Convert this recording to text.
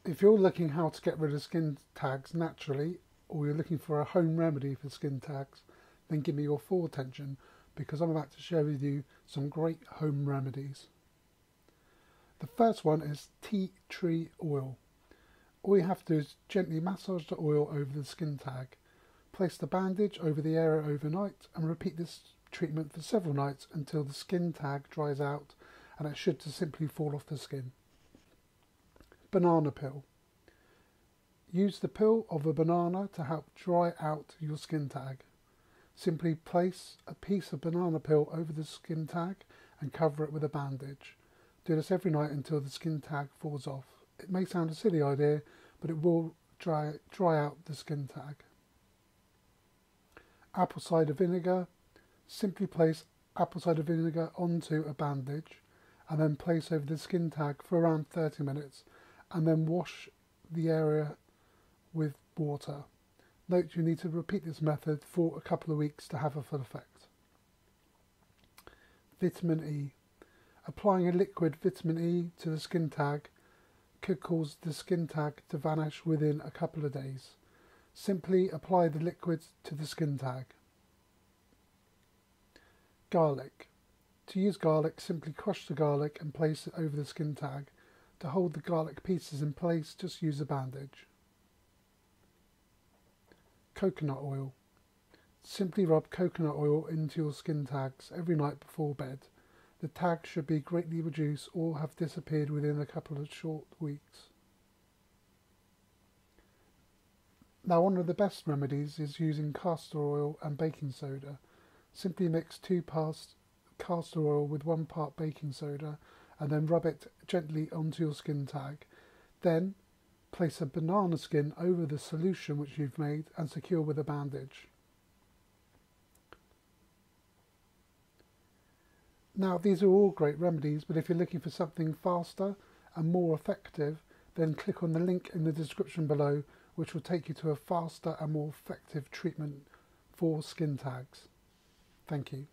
If you're looking how to get rid of skin tags naturally, or you're looking for a home remedy for skin tags, then give me your full attention, because I'm about to share with you some great home remedies. The first one is tea tree oil. All you have to do is gently massage the oil over the skin tag. Place the bandage over the area overnight and repeat this treatment for several nights until the skin tag dries out and it should just simply fall off the skin. Banana peel. Use the peel of a banana to help dry out your skin tag. Simply place a piece of banana peel over the skin tag and cover it with a bandage. Do this every night until the skin tag falls off. It may sound a silly idea, but it will dry out the skin tag. Apple cider vinegar. Simply place apple cider vinegar onto a bandage and then place over the skin tag for around 30 minutes and then wash the area with water. Note you need to repeat this method for a couple of weeks to have a full effect. Vitamin E. Applying a liquid vitamin E to the skin tag could cause the skin tag to vanish within a couple of days. Simply apply the liquid to the skin tag. Garlic. To use garlic, simply crush the garlic and place it over the skin tag. To hold the garlic pieces in place, just use a bandage. Coconut oil. Simply rub coconut oil into your skin tags every night before bed. The tags should be greatly reduced or have disappeared within a couple of short weeks. Now, one of the best remedies is using castor oil and baking soda. Simply mix 2 parts castor oil with 1 part baking soda and then rub it gently onto your skin tag. Then place a banana skin over the solution which you've made and secure with a bandage. Now, these are all great remedies, but if you're looking for something faster and more effective, then click on the link in the description below, which will take you to a faster and more effective treatment for skin tags. Thank you.